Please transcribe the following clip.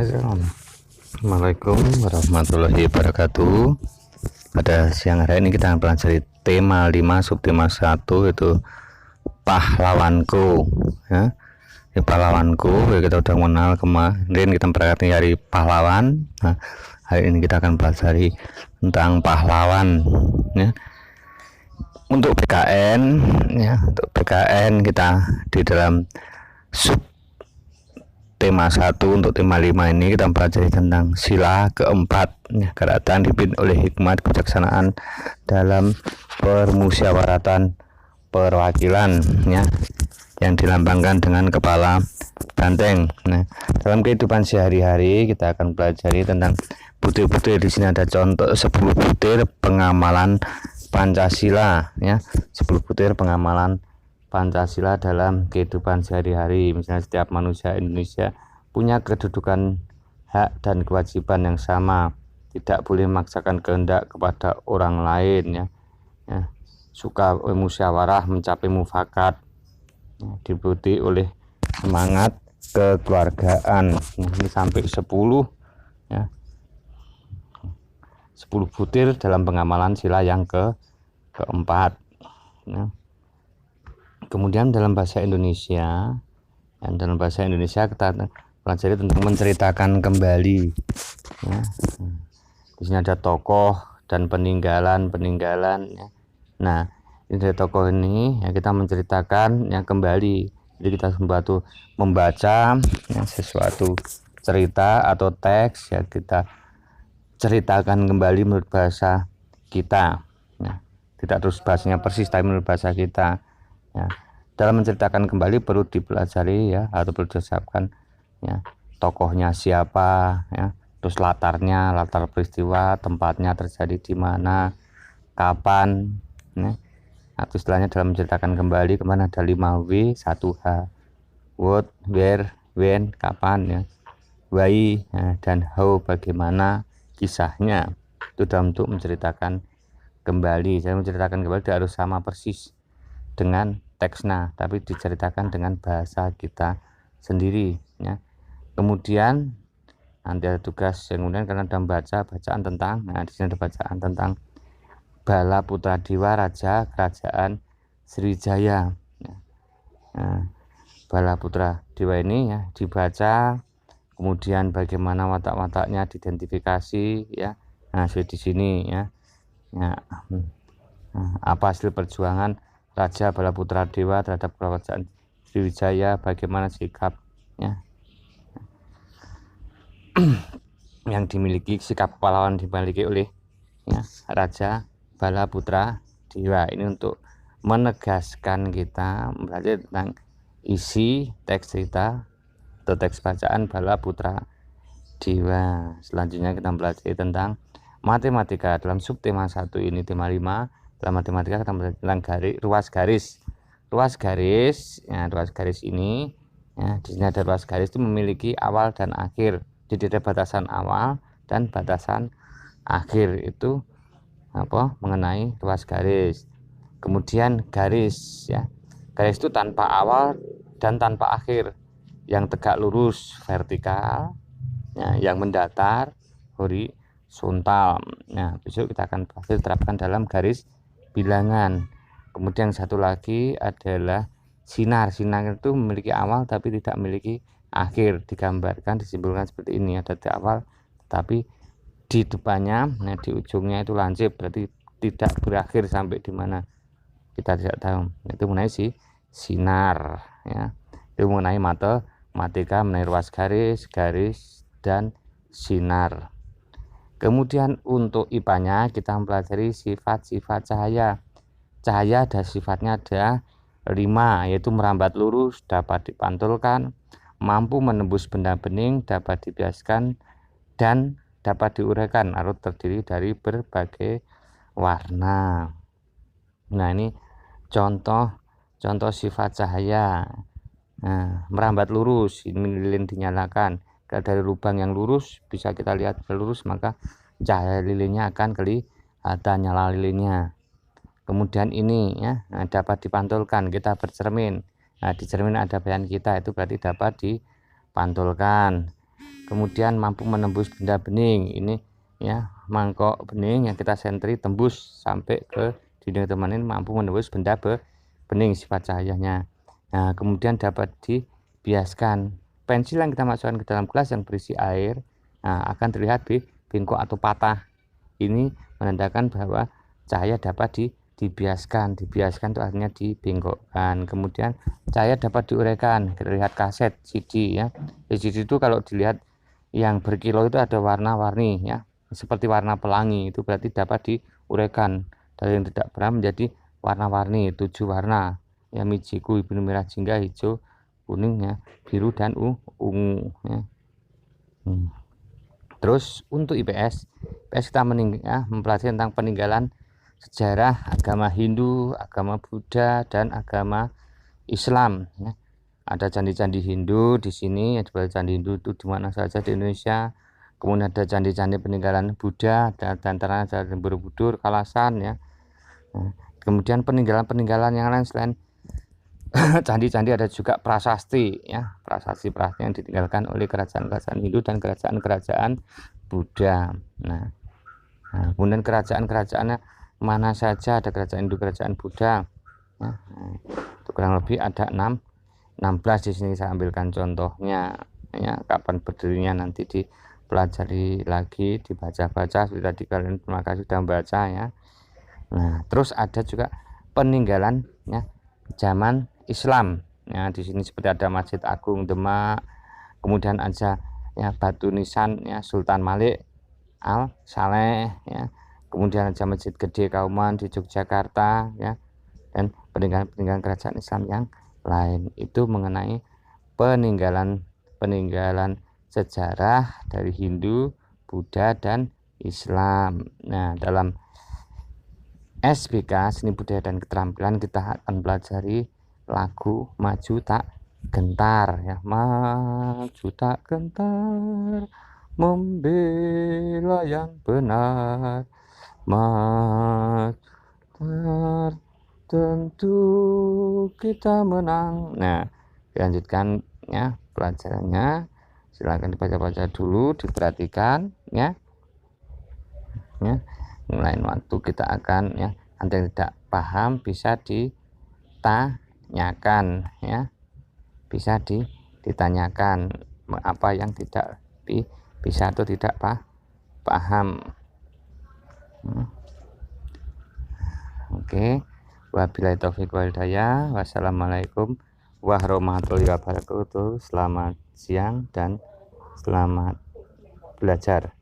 Assalamualaikum warahmatullahi wabarakatuh. Pada siang hari ini kita akan pelajari tema 5 subtema 1, yaitu pahlawanku ya. Pahlawanku ya, kita udah mengenal kemarin, kita memperhatikan hari pahlawan. Nah, hari ini kita akan pelajari tentang pahlawan ya. Untuk PKN ya, untuk PKN kita di dalam sub tema 1 untuk tema 5 ini kita mempelajari tentang sila keempat ya, kerajaan dipimpin oleh hikmat kebijaksanaan dalam permusyawaratan perwakilan ya, yang dilambangkan dengan kepala banteng. Nah, dalam kehidupan sehari-hari kita akan pelajari tentang butir-butir. Di sini ada contoh 10 butir pengamalan Pancasila ya, 10 butir pengamalan Pancasila dalam kehidupan sehari-hari. Misalnya, setiap manusia Indonesia punya kedudukan, hak dan kewajiban yang sama, tidak boleh memaksakan kehendak kepada orang lain ya. Suka musyawarah mencapai mufakat ya, diikuti oleh semangat kekeluargaan. Ini sampai 10 ya, 10 butir dalam pengamalan sila yang keempat ya. Kemudian dalam bahasa Indonesia, kita pelajari tentang menceritakan kembali ya. Di sini ada tokoh dan peninggalan ya. Nah, ini dari tokoh ini ya, kita menceritakan yang kembali. Jadi kita membaca ya, sesuatu cerita atau teks ya, kita ceritakan kembali menurut bahasa kita ya. Tidak terus bahasanya persis, tapi menurut bahasa kita ya. Dalam menceritakan kembali perlu dipelajari ya, atau perlu disiapkan ya, tokohnya siapa ya, terus latar peristiwa, tempatnya terjadi di mana, kapan ya. Atau istilahnya dalam menceritakan kembali kemana ada 5W, 1H, what, where, when, kapan ya, why ya, dan how, bagaimana kisahnya. Itu dalam bentuk menceritakan kembali. Saya menceritakan kembali tidak harus sama persis dengan teksnya, tapi diceritakan dengan bahasa kita sendiri ya. Kemudian nanti ada tugas yang kemudian, karena ada bacaan tentang, nah di sini ada bacaan tentang Bala Putra Dewa, Raja Kerajaan Sriwijaya ya. Nah, Bala Putra Dewa ini ya dibaca, kemudian bagaimana watak-wataknya diidentifikasi ya. Nah, di sini ya, nah, apa hasil perjuangan Raja Bala Putra Dewa terhadap kerajaan Sriwijaya, bagaimana sikapnya yang dimiliki, sikap pahlawan dimiliki oleh ya, Raja Bala Putra Dewa. Ini untuk menegaskan kita belajar tentang isi teks cerita atau teks bacaan Bala Putra Dewa. Selanjutnya kita belajar tentang matematika dalam subtema 1 ini, tema 5. Dalam matematika kita belajar tentang ruas garis ya. Ruas garis ini ya, di sini ada ruas garis itu memiliki awal dan akhir. Jadi ada batasan awal dan batasan akhir. Itu apa mengenai ruas garis. Kemudian garis ya, garis itu tanpa awal dan tanpa akhir, yang tegak lurus vertikal ya, yang mendatar horizontal. Nah, besok kita akan terapkan dalam garis bilangan. Kemudian satu lagi adalah sinar. Sinar itu memiliki awal tapi tidak memiliki akhir, digambarkan, disimpulkan seperti ini. Ada di awal tapi di depannya, nah di ujungnya itu lancip, berarti tidak berakhir sampai di mana kita tidak tahu. Itu mengenai sinar ya. Itu mengenai matematika, mengenai ruas garis dan sinar. Kemudian untuk IPA-nya kita mempelajari sifat-sifat cahaya. Cahaya ada sifatnya ada 5, yaitu merambat lurus, dapat dipantulkan, mampu menembus benda bening, dapat dibiaskan, dan dapat diuraikan atau terdiri dari berbagai warna. Nah, ini contoh sifat cahaya. Nah, merambat lurus, ini lilin dinyalakan. Kalau dari lubang yang lurus bisa kita lihat lurus, maka cahaya lilinnya akan kelihatan, nyala lilinnya. Kemudian ini ya, dapat dipantulkan, kita bercermin. Nah, di cermin ada bayangan kita, itu berarti dapat dipantulkan. kemudian mampu menembus benda bening. Ini ya, mangkok bening yang kita sentri tembus sampai ke dinding teman ini, mampu menembus benda bening sifat cahayanya. Nah, kemudian dapat dibiaskan. Pensil yang kita masukkan ke dalam gelas yang berisi air, nah, akan terlihat bengkok atau patah. Ini menandakan bahwa cahaya dapat dibiaskan. Dibiaskan itu artinya dibengkokkan. Kemudian cahaya dapat diuraikan. Kita lihat kaset CD ya. CD itu kalau dilihat yang berkilau itu ada warna-warni ya, seperti warna pelangi, itu berarti dapat diuraikan dari yang tidak berwarna menjadi warna-warni, 7 warna ya, mijiku, biru, merah, jingga, hijau, kuning ya, biru dan ungu ya. Terus untuk IPS kita mempelajari tentang peninggalan sejarah agama Hindu, agama Buddha, dan agama Islam ya. Ada candi-candi Hindu di sini, ada candi Hindu itu di mana saja di Indonesia. Kemudian ada candi-candi peninggalan Buddha, dan antara Candi Borobudur, Kalasan ya. Nah, kemudian peninggalan-peninggalan yang lain selain candi-candi ada juga prasasti ya, prasasti yang ditinggalkan oleh kerajaan-kerajaan Hindu dan kerajaan-kerajaan Buddha. Nah, kemudian kerajaan-kerajaannya mana saja, ada kerajaan Hindu, kerajaan Buddha ya. Itu kurang lebih ada 16 di sini saya ambilkan contohnya ya. Kapan berdirinya nanti dipelajari lagi, dibaca-baca. Sudah tadi kalian terima kasih sudah membaca ya. Nah, terus ada juga peninggalan ya zaman Islam ya. Di sini seperti ada Masjid Agung Demak, kemudian ada ya batu nisan ya Sultan Malik Al Saleh ya, kemudian ada Masjid Gede Kauman di Yogyakarta ya, dan peninggalan kerajaan Islam yang lain. Itu mengenai peninggalan sejarah dari Hindu, Buddha, dan Islam. Nah, dalam SBK Seni Budaya dan Keterampilan kita akan pelajari lagu Maju Tak Gentar ya. Maju tak gentar membela yang benar, tentu kita menang. Nah, dilanjutkan ya pelajarannya. Silakan dibaca-baca dulu, diperhatikan ya. Ya, lain waktu kita akan ya, nanti yang tidak paham bisa ditanyakan ya. Bisa ditanyakan apa yang tidak bisa atau tidak paham. Oke, wabillahi taufiq wal hidayah. Wassalamualaikum warahmatullahi wabarakatuh. Selamat siang dan selamat belajar.